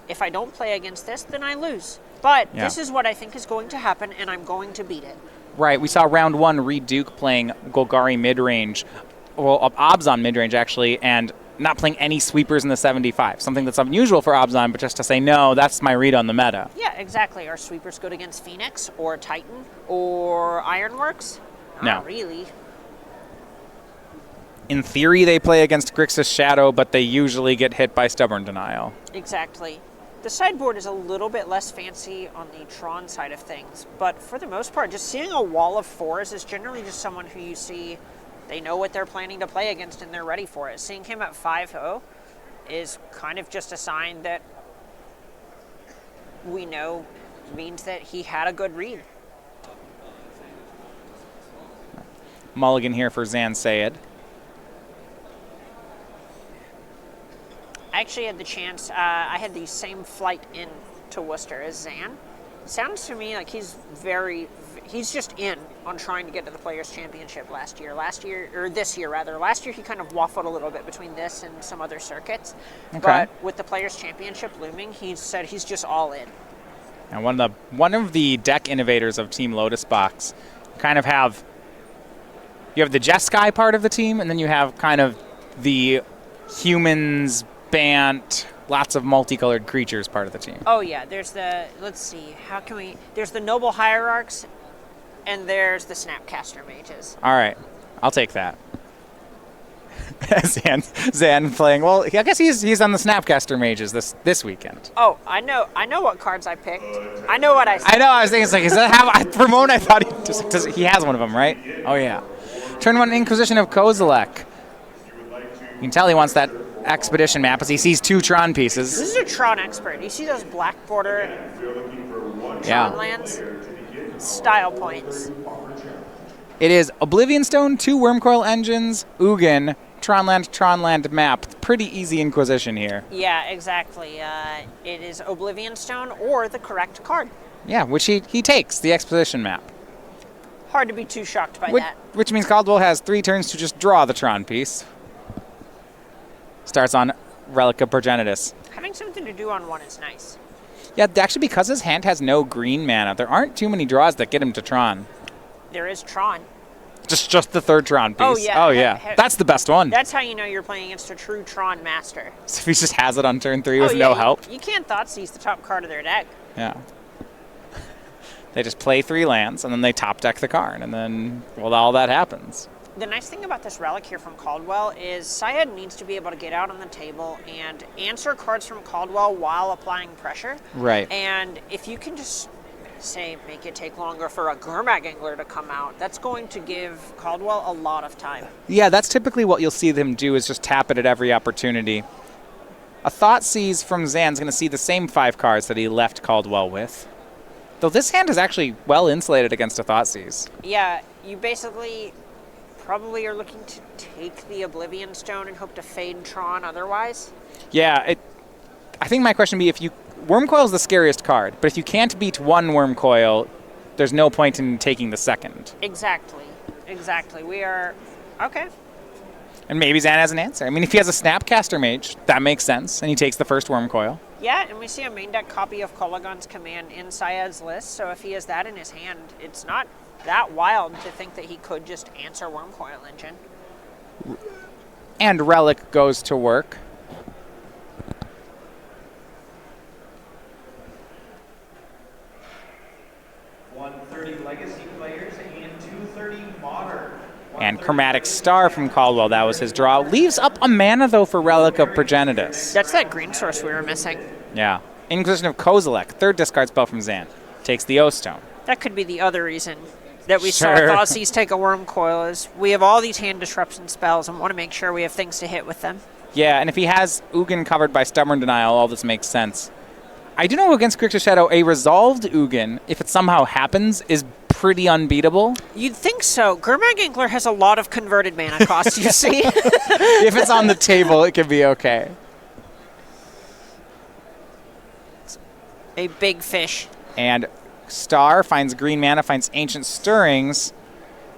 if I don't play against this, then I lose. But this is what I think is going to happen, and I'm going to beat it. Right. We saw round 1 Reed Duke playing Golgari mid-range, well, Obzon mid-range, actually, and not playing any sweepers in the 75. Something that's unusual for Obzon, but just to say, no, that's my read on the meta. Yeah, exactly. Are sweepers good against Phoenix or Titan or Ironworks? Not really. In theory, they play against Grixis Shadow, but they usually get hit by Stubborn Denial. Exactly. The sideboard is a little bit less fancy on the Tron side of things, but for the most part, just seeing a wall of 4s is generally just someone who you see, they know what they're planning to play against and they're ready for it. Seeing him at 5-0 is kind of just a sign that we know means that he had a good read. Mulligan here for Zan Syed. I actually had the chance, I had the same flight in to Worcester as Zan. Sounds to me like he's just in on trying to get to the Players' Championship this year rather. Last year he kind of waffled a little bit between this and some other circuits. Okay. But with the Players' Championship looming, he said he's just all in. And one of the deck innovators of Team Lotus Box kind of you have the Jeskai part of the team, and then you have kind of the humans, Bant, lots of multicolored creatures part of the team. Oh yeah, there's the Noble Hierarchs, and there's the Snapcaster Mages. All right, I'll take that. Zan playing, well, I guess he's on the Snapcaster Mages this weekend. Oh, I know what cards I picked. I know what I said. I know, I was thinking, it's like, does that have, for a moment I thought he has one of them, right? Oh yeah. Turn 1 Inquisition of Kozilek. You can tell he wants that Expedition map as he sees 2 Tron pieces. This is a Tron expert. You see those black border Tron lands? Style points. It is Oblivion Stone, 2 Wormcoil Engines, Ugin, Tronland map. Pretty easy Inquisition here. Yeah, exactly. It is Oblivion Stone or the correct card. Yeah, which he takes, the Expedition map. Hard to be too shocked by that. Which means Caldwell has 3 turns to just draw the Tron piece. Starts on Relic of Progenitus. Having something to do on 1 is nice. Yeah, actually, because his hand has no green mana, there aren't too many draws that get him to Tron. There is Tron. Just the 3rd Tron piece. Oh, yeah. Oh, yeah. That's the best one. That's how you know you're playing against a true Tron master. So if he just has it on turn 3 with no help. You can't Thoughtseize the top card of their deck. Yeah. They just play 3 lands, and then they top deck the card, and then, well, all that happens. The nice thing about this relic here from Caldwell is Syed needs to be able to get out on the table and answer cards from Caldwell while applying pressure. Right. And if you can just, say, make it take longer for a Gurmag Angler to come out, that's going to give Caldwell a lot of time. Yeah, that's typically what you'll see them do is just tap it at every opportunity. A Thoughtseize from Zan's going to see the same 5 cards that he left Caldwell with. Though this hand is actually well insulated against a Thoughtseize. Yeah, you basically probably are looking to take the Oblivion Stone and hope to fade Tron otherwise. Yeah, I think my question would be Wormcoil is the scariest card, but if you can't beat 1 Wormcoil, there's no point in taking the 2nd. Exactly. We are... Okay. And maybe Zan has an answer. I mean, if he has a Snapcaster Mage, that makes sense, and he takes the first Wormcoil. Yeah, and we see a main deck copy of Kolaghan's Command in Syed's list, so if he has that in his hand, it's not that wild to think that he could just answer Wormcoil Engine. And Relic goes to work. Legacy players and 230 Modern. And Chromatic Star from Caldwell, that was his draw. Leaves up a mana, though, for Relic of Progenitus. That's that green source we were missing. Yeah. Inquisition of Kozilek, 3rd discard spell from Zan. Takes the O-Stone. That could be the other reason that we saw Thoughtseize take a Wormcoil is we have all these hand disruption spells and want to make sure we have things to hit with them. Yeah, and if he has Ugin covered by Stubborn Denial, all this makes sense. I do know against Grixis Shadow, a resolved Ugin, if it somehow happens, is pretty unbeatable. You'd think so. Gurmag Angler has a lot of converted mana cost, you see. If it's on the table, it could be okay. A big fish. And Star finds green mana, finds Ancient Stirrings.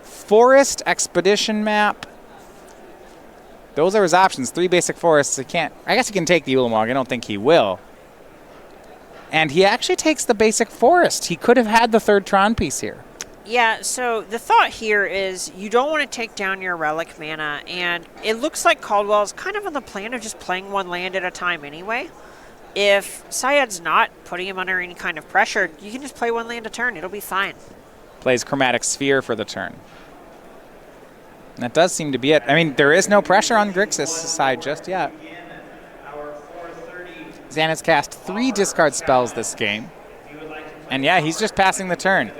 Forest Expedition map. Those are his options. 3 basic forests. I guess he can take the Ulamog. I don't think he will. And he actually takes the basic forest. He could have had the third Tron piece here. Yeah, so the thought here is you don't want to take down your relic mana, and it looks like Caldwell's kind of on the plan of just playing one land at a time anyway. If Syed's not putting him under any kind of pressure, you can just play one land a turn. It'll be fine. Plays Chromatic Sphere for the turn. And that does seem to be it. I mean, there is no pressure on Grixis' side just yet. Zan has cast 3 discard spells this game. And yeah, he's just passing the turn.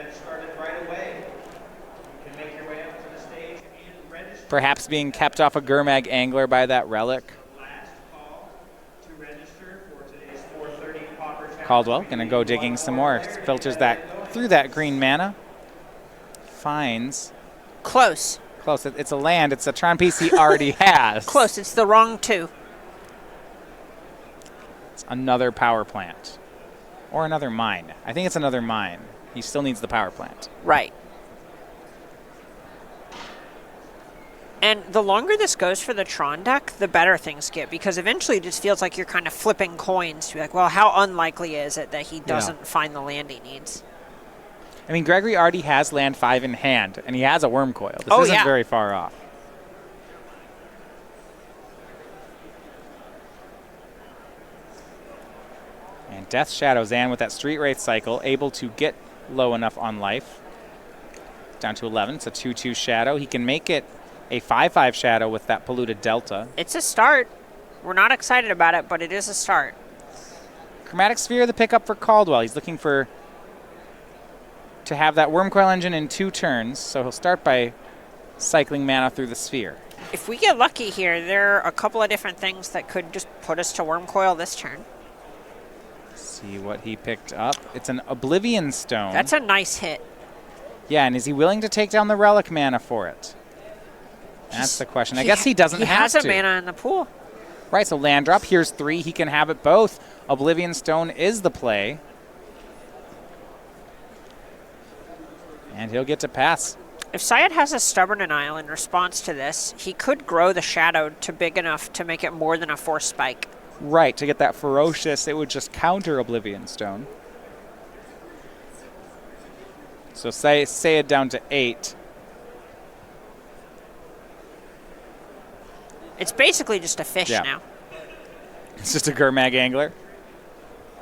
Perhaps being kept off a Gurmag Angler by that relic. Caldwell gonna go digging some more. Filters that through that green mana. Finds. Close. Close. It's a land. It's a Tron piece he already has. Close. It's the wrong 2. It's another power plant. Or another mine. I think it's another mine. He still needs the power plant. Right. And the longer this goes for the Tron deck, the better things get, because eventually it just feels like you're kind of flipping coins to be like, well, how unlikely is it that he doesn't find the land he needs? I mean, Gregory already has land 5 in hand, and he has a Worm Coil. This isn't very far off. And Death Shadow Zan with that Street Wraith cycle, able to get low enough on life. Down to 11. It's a 2-2 Shadow. He can make it a 5-5 Shadow with that Polluted Delta. It's a start. We're not excited about it, but it is a start. Chromatic Sphere, the pickup for Caldwell. He's looking to have that Worm Coil engine in 2 turns, so he'll start by cycling mana through the sphere. If we get lucky here, there are a couple of different things that could just put us to Worm Coil this turn. See what he picked up. It's an Oblivion Stone. That's a nice hit. Yeah, and is he willing to take down the relic mana for it? That's the question. I guess he doesn't have to. He has a mana in the pool. Right, so land drop. Here's 3. He can have it both. Oblivion Stone is the play. And he'll get to pass. If Syed has a Stubborn Denial in response to this, he could grow the Shadow to big enough to make it more than a Force Spike. Right, to get that Ferocious, it would just counter Oblivion Stone. So say it down to 8. It's basically just a fish now. It's just a Gurmag Angler?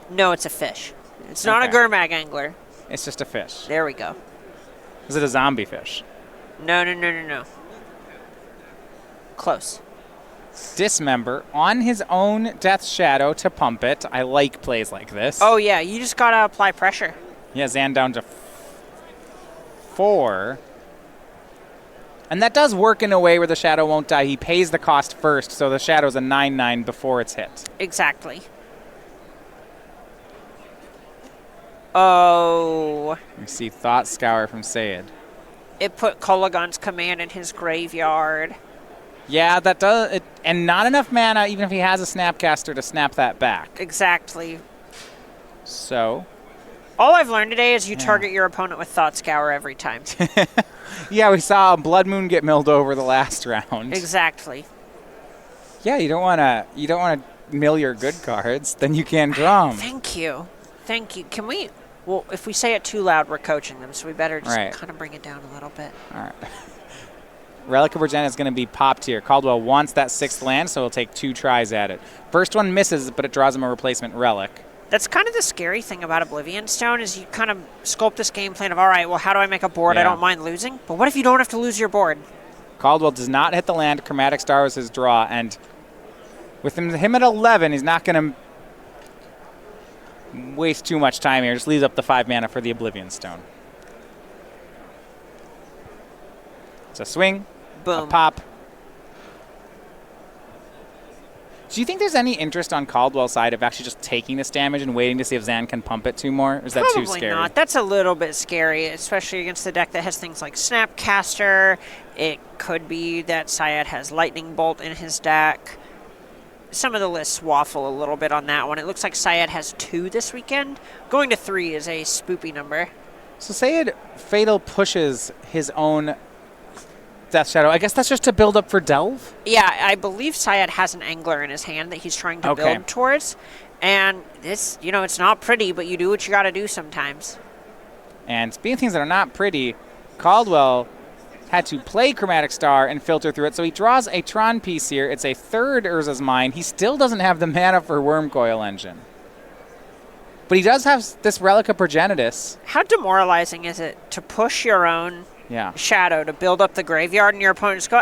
No, it's a fish. It's not a Gurmag Angler. It's just a fish. There we go. Is it a zombie fish? No. Close. Dismember on his own Death Shadow to pump it. I like plays like this. Oh, yeah. You just got to apply pressure. Yeah, Zan down to 4. And that does work in a way where the Shadow won't die. He pays the cost first, so the Shadow's a 9/9 before it's hit. Exactly. Oh. You see Thought Scour from Syed. It put Kolagon's command in his graveyard. Yeah, that does. And not enough mana, even if he has a Snapcaster, to snap that back. Exactly. So. All I've learned today is you target your opponent with Thought Scour every time. Yeah, we saw Blood Moon get milled over the last round. Exactly. Yeah, you don't want to mill your good cards, then you can't draw them. Thank you. Can we? Well, if we say it too loud, we're coaching them, so we better just kind of bring it down a little bit. All right. Relic of Virginia is going to be popped here. Caldwell wants that 6th land, so he'll take 2 tries at it. First one misses, but it draws him a replacement relic. That's kind of the scary thing about Oblivion Stone is you kind of sculpt this game plan of, all right, well, how do I make a board I don't mind losing? But what if you don't have to lose your board? Caldwell does not hit the land. Chromatic Star was his draw, and with him at 11, he's not going to waste too much time here. Just leaves up the 5 mana for the Oblivion Stone. It's a swing, boom, a pop. Do you think there's any interest on Caldwell's side of actually just taking this damage and waiting to see if Zan can pump it 2 more? Or is that too scary? Probably not. That's a little bit scary, especially against the deck that has things like Snapcaster. It could be that Syed has Lightning Bolt in his deck. Some of the lists waffle a little bit on that one. It looks like Syed has 2 this weekend. Going to 3 is a spoopy number. So Syed Fatal pushes his own Death Shadow. I guess that's just to build up for Delve? Yeah, I believe Syed has an Angler in his hand that he's trying to build towards. And it's, it's not pretty, but you do what you got to do sometimes. And speaking of things that are not pretty, Caldwell had to play Chromatic Star and filter through it, so he draws a Tron piece here. It's a third Urza's Mine. He still doesn't have the mana for Wormcoil Engine. But he does have this Relic of Progenitus. How demoralizing is it to push your own shadow to build up the graveyard and your opponent just go,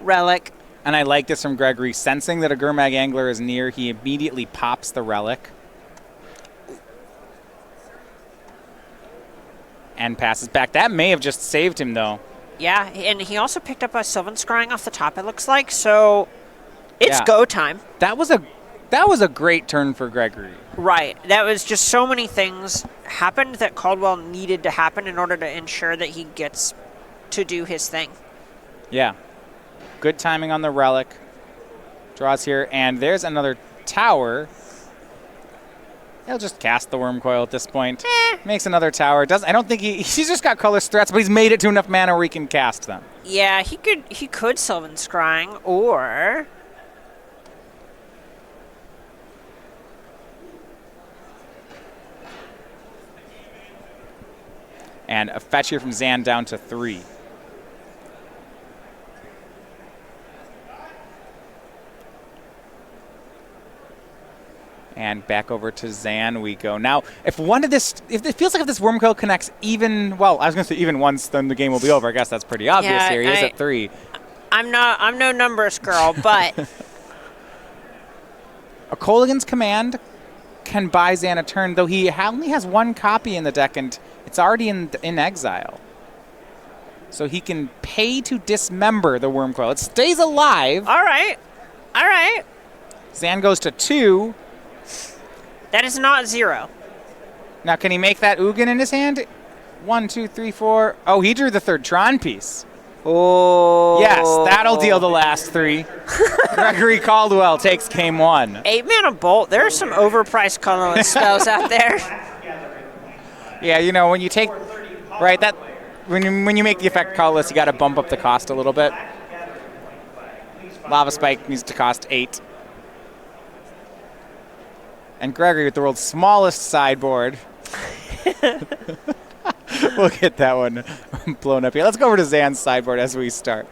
Relic. And I like this from Gregory. Sensing that a Gurmag Angler is near, he immediately pops the Relic. And passes back. That may have just saved him, though. Yeah, and he also picked up a Sylvan Scrying off the top, it looks like, so it's go time. That was a great turn for Gregory. Right. That was just so many things happened that Caldwell needed to happen in order to ensure that he gets to do his thing. Yeah. Good timing on the Relic. Draws here, and there's another tower. He'll just cast the Wormcoil at this point. Makes another tower. I don't think he's just got colorless threats, but he's made it to enough mana where he can cast them. Yeah, he could Sylvan Scrying, or and a fetch here from Zan down to 3. And back over to Zan we go. Now, if it feels like if this Wormcoil connects even once, then the game will be over. I guess that's pretty obvious here. He is at 3. I'm no numbers girl, but a Kolaghan's Command can buy Zan a turn, though he only has 1 copy in the deck, and it's already in exile. So he can pay to dismember the Wormcoil. It stays alive. All right. Zan goes to 2. That is not 0. Now, can he make that Ugin in his hand? 1, 2, 3, 4. Oh, he drew the 3rd Tron piece. Oh. Yes, that'll deal the last 3. Gregory Caldwell takes game 1. 8-mana Bolt. There are some overpriced colorless spells out there. Yeah, when you take when you make the effect colorless, you got to bump up the cost a little bit. Lava Spike needs to cost 8. And Gregory with the world's smallest sideboard. We'll get that one blown up here. Let's go over to Zan's sideboard as we start.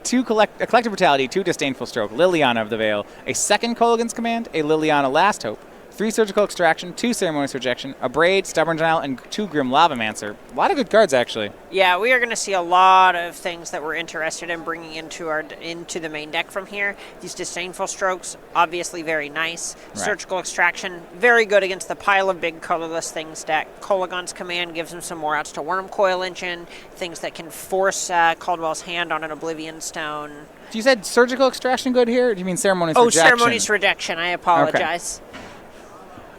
2 Collective Brutality, 2 Disdainful Stroke, Liliana of the Veil, a 2nd Kolaghan's Command, a Liliana Last Hope, 3 Surgical Extraction, 2 Ceremonious Rejection, a Braid, Stubborn Denial, and 2 Grim Lavamancer. A lot of good cards, actually. Yeah, we are going to see a lot of things that we're interested in bringing into the main deck from here. These Disdainful Strokes, obviously very nice. Right. Surgical Extraction, very good against the pile of big colorless things deck. Kolaghan's Command gives him some more outs to Wormcoil Engine, things that can force Caldwell's hand on an Oblivion Stone. You said Surgical Extraction good here? Or do you mean Ceremonious Rejection? Ceremonious Rejection. I apologize. Okay.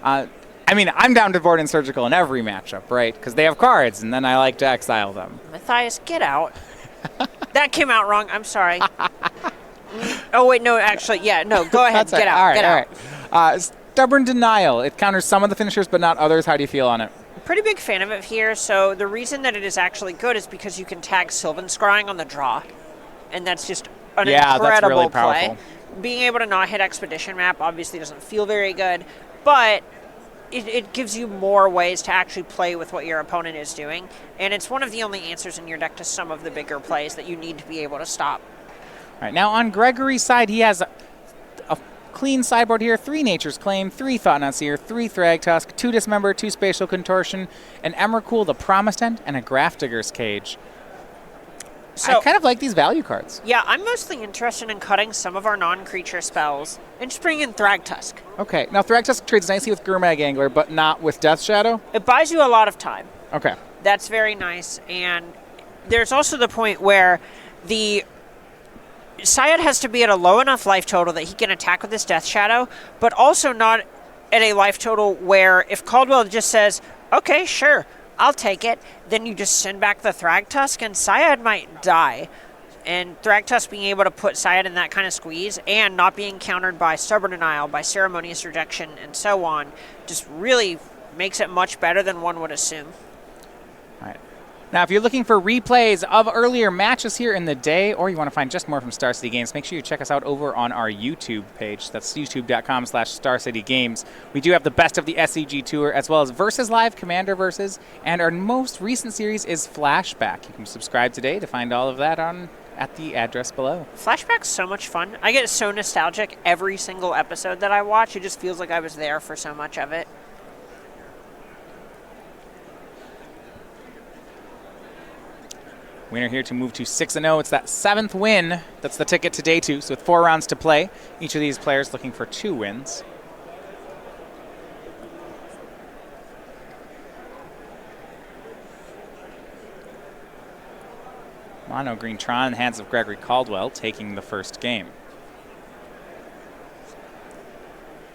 I'm down to board in Surgical in every matchup, right? Because they have cards, and then I like to exile them. Matthias, get out. That came out wrong. I'm sorry. Oh, wait, no, actually, yeah, no, go ahead. Get out. All right. Stubborn Denial. It counters some of the finishers, but not others. How do you feel on it? Pretty big fan of it here. So the reason that it is actually good is because you can tag Sylvan Scrying on the draw. And that's just an incredible that's really play. Powerful. Being able to not hit Expedition Map obviously doesn't feel very good, but it gives you more ways to actually play with what your opponent is doing, and it's one of the only answers in your deck to some of the bigger plays that you need to be able to stop. All right, now on Gregory's side, he has a clean sideboard here, 3 Nature's Claim, 3 Thought-Knot Seer, 3 Thragtusk, 2 Dismember, 2 Spatial Contortion, an Emrakul, the Promised End, and a Grafdigger's Cage. So, I kind of like these value cards. Yeah, I'm mostly interested in cutting some of our non-creature spells and just bringing in Thragtusk. Okay, now Thragtusk trades nicely with Gurmag Angler, but not with Death Shadow? It buys you a lot of time. Okay. That's very nice, and there's also the point where the Syed has to be at a low enough life total that he can attack with his Death Shadow, but also not at a life total where if Caldwell just says, okay, sure, I'll take it, then you just send back the Thragtusk, and Syed might die. And Thragtusk being able to put Syed in that kind of squeeze and not being countered by Stubborn Denial, by Ceremonious Rejection, and so on, just really makes it much better than one would assume. All right. Now, if you're looking for replays of earlier matches here in the day, or you want to find just more from Star City Games, make sure you check us out over on our YouTube page. That's youtube.com/Star City Games. We do have the best of the SCG Tour, as well as Versus Live, Commander Versus, and our most recent series is Flashback. You can subscribe today to find all of that at the address below. Flashback's so much fun. I get so nostalgic every single episode that I watch. It just feels like I was there for so much of it. Winner here to move to 6-0. It's that 7th win. That's the ticket to day 2. So with 4 rounds to play, each of these players looking for 2 wins. Mono Green Tron in the hands of Gregory Caldwell taking the first game.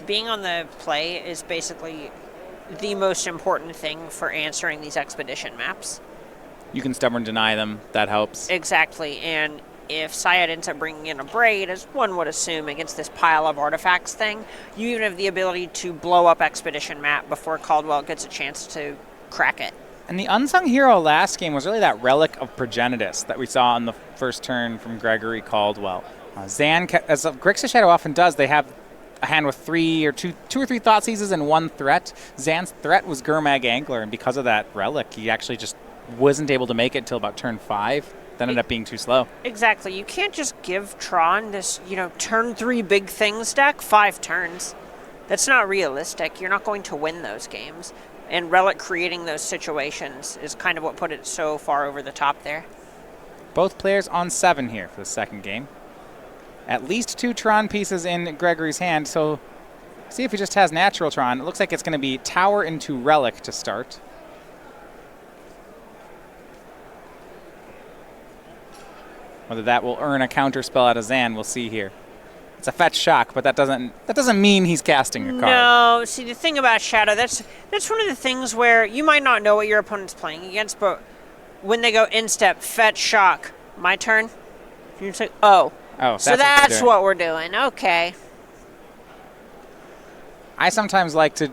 Being on the play is basically the most important thing for answering these expedition maps. You can stubborn deny them. That helps. Exactly, and if Syed ends up bringing in a Braid, as one would assume against this pile of artifacts thing, you even have the ability to blow up Expedition map before Caldwell gets a chance to crack it. And the unsung hero last game was really that Relic of Progenitus that we saw on the first turn from Gregory Caldwell. Zan, as Grixis Shadow often does, they have a hand with two or three Thought Seizes and 1 threat. Zan's threat was Gurmag Angler, and because of that Relic, he actually just wasn't able to make it until about turn 5. That ended up being too slow. Exactly. You can't just give Tron this, turn 3 big things deck 5 turns. That's not realistic. You're not going to win those games. And Relic creating those situations is kind of what put it so far over the top there. Both players on 7 here for the second game. At least 2 Tron pieces in Gregory's hand, so see if he just has natural Tron. It looks like it's going to be Tower into Relic to start. Whether that will earn a counter spell out of Zan, we'll see here. It's a fetch shock, but that doesn't mean he's casting a card. No, see the thing about Shadow, that's one of the things where you might not know what your opponent's playing against, but when they go instep, fetch shock, my turn, you're just like, oh, so that's what we're doing. Okay. I sometimes like to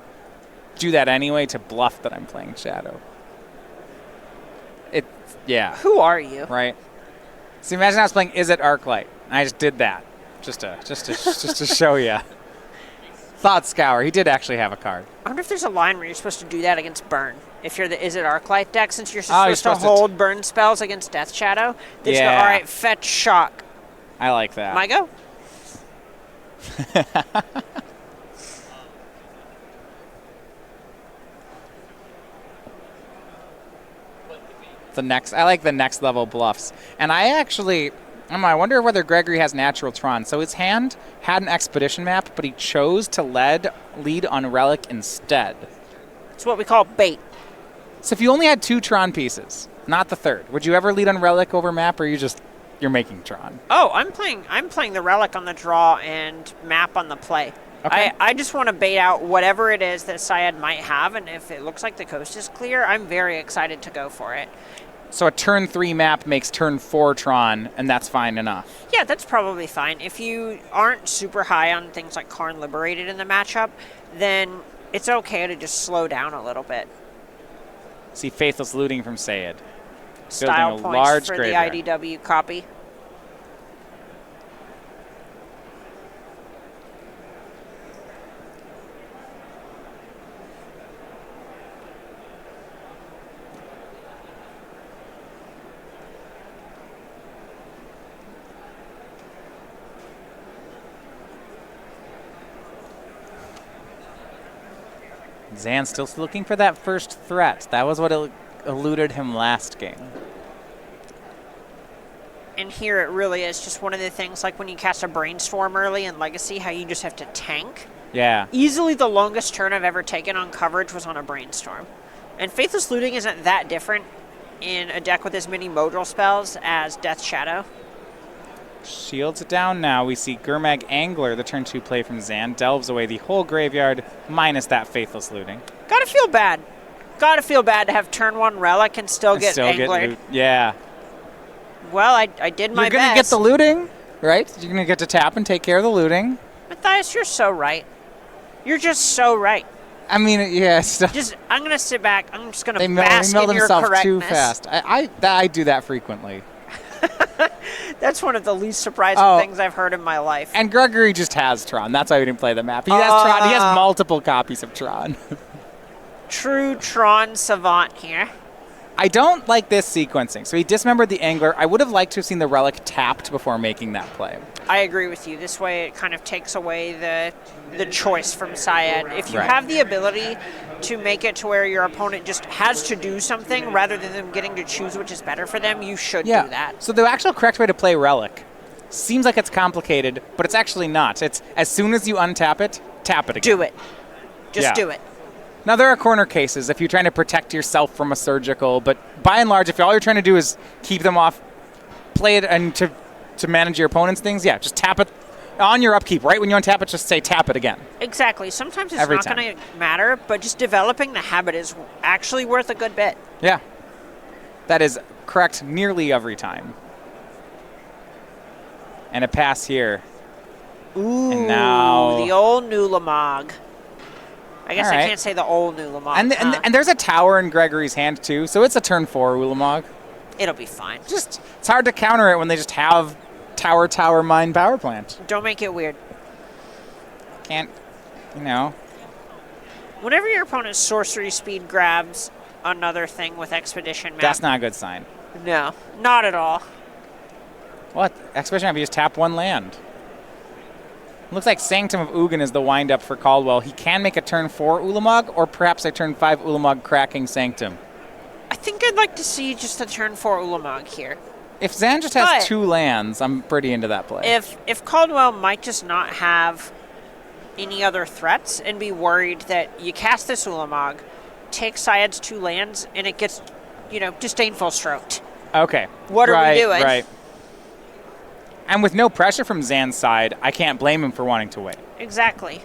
do that anyway to bluff that I'm playing Shadow. Yeah. Who are you? Right. See, imagine I was playing Is It Arclight. I just did that, just to show you. Thought Scour. He did actually have a card. I wonder if there's a line where you're supposed to do that against Burn. If you're the Is It Arclight deck, since you're supposed to hold Burn spells against Death Shadow. Yeah. Go, all right, fetch shock. I like that. My go. I like the next level bluffs. And I wonder whether Gregory has natural Tron. So his hand had an expedition map, but he chose to lead on Relic instead. It's what we call bait. So if you only had 2 Tron pieces, not the third, would you ever lead on Relic over map, or you're making Tron? Oh, I'm playing the Relic on the draw and map on the play. Okay. I just want to bait out whatever it is that Syed might have, and if it looks like the coast is clear, I'm very excited to go for it. So a turn 3 map makes turn 4 Tron, and that's fine enough. Yeah, that's probably fine. If you aren't super high on things like Karn Liberated in the matchup, then it's okay to just slow down a little bit. See Faithless Looting from Syed. Style Building a points large for graveyard. the IDW copy. Zan's still looking for that first threat. That was what eluded him last game. And here it really is just one of the things, like when you cast a Brainstorm early in Legacy, how you just have to tank. Yeah. Easily the longest turn I've ever taken on coverage was on a Brainstorm. And Faithless Looting isn't that different in a deck with as many modal spells as Death Shadow. Shields it down now. We see Gurmag Angler, the turn 2 play from Zan, delves away the whole graveyard, minus that Faithless Looting. Gotta feel bad. Gotta feel bad to have turn 1 Relic and still get Anglered. Yeah. Well, I did my best. You're going to get the looting, right? You're going to get to tap and take care of the looting. Matthias, you're so right. You're just so right. I mean, yeah, still, I'm going to sit back. I'm just going they to mill bask in your themselves correctness. too fast. I do that frequently. That's one of the least surprising things I've heard in my life. And Gregory just has Tron. That's why we didn't play the map. He has Tron. He has multiple copies of Tron. True Tron savant here. I don't like this sequencing. So he dismembered the Angler. I would have liked to have seen the Relic tapped before making that play. I agree with you. This way it kind of takes away the choice from Syed. If you Right. have the ability to make it to where your opponent just has to do something rather than them getting to choose which is better for them, you should do that. So the actual correct way to play Relic seems like it's complicated, but it's actually not. It's as soon as you untap it, tap it again. Do it. Just do it. Now, there are corner cases if you're trying to protect yourself from a surgical, but by and large, if all you're trying to do is keep them off, play it, and to manage your opponent's things, yeah, just tap it on your upkeep. Right when you untap it, just say tap it again. Exactly. Sometimes it's Every not time. going to matter, but just developing the habit is actually worth a good bit. Yeah. That is correct nearly every time. And a pass here. Ooh, And now- the old Nulamog. I guess All I right. can't say the old Nulamog. And there's a tower in Gregory's hand, too, so it's a turn 4 Ulamog. It'll be fine. Just, it's hard to counter it when they just have tower, mine, power plant. Don't make it weird. Can't, you know. Whenever your opponent's sorcery speed grabs another thing with Expedition Map. That's not a good sign. No, not at all. What? Expedition Map, you just tap one land. Looks like Sanctum of Ugin is the wind-up for Caldwell. He can make a turn 4 Ulamog, or perhaps a turn 5 Ulamog cracking Sanctum. I think I'd like to see just a turn 4 Ulamog here. If Zan just has But 2 lands, I'm pretty into that play. If Caldwell might just not have any other threats and be worried that you cast this Ulamog, take Syed's 2 lands, and it gets, disdainful stroked. Okay. What are we doing? Right. And with no pressure from Zan's side, I can't blame him for wanting to wait. Exactly.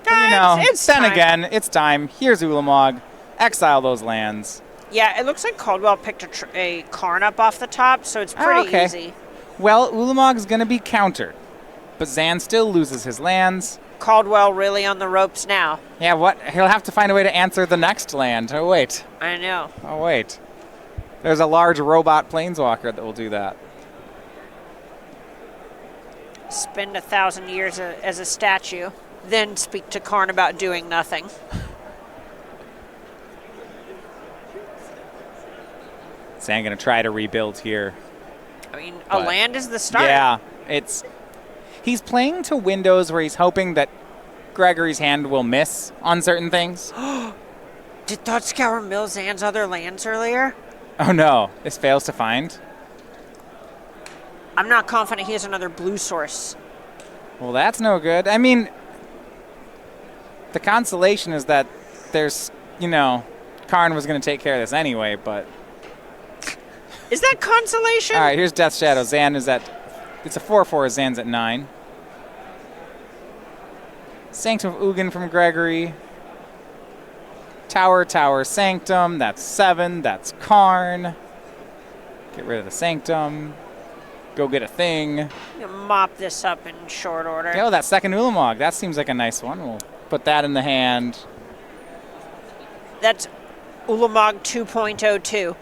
But, It's then time. again, it's time. Here's Ulamog. Exile those lands. Yeah, it looks like Caldwell picked a Karn up off the top, so it's pretty okay. easy. Well, Ulamog's going to be countered. But Zan still loses his lands. Caldwell really on the ropes now. Yeah, what? He'll have to find a way to answer the next land. Oh, wait. I know. Oh, wait. There's a large robot planeswalker that will do that. Spend 1,000 years as a statue, then speak to Karn about doing nothing. Zan going to try to rebuild here. I mean, a But- land is the start. Yeah, he's playing to windows where he's hoping that Gregory's hand will miss on certain things. Did Thoughtscour mill Zan's other lands earlier? Oh no, this fails to find. I'm not confident he has another blue source. Well, that's no good. I mean, the consolation is that there's, Karn was going to take care of this anyway, but... Is that consolation? All right, here's Death Shadow. Zan is at... It's a 4/4. Zan's at 9. Sanctum of Ugin from Gregory. Tower, Sanctum. That's 7. That's Karn. Get rid of the Sanctum. Go get a thing. I'm gonna mop this up in short order. Oh, that second Ulamog. That seems like a nice one. We'll put that in the hand. That's Ulamog 2.02.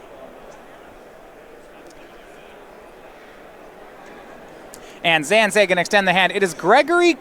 And Zan's going to extend the hand. It is Gregory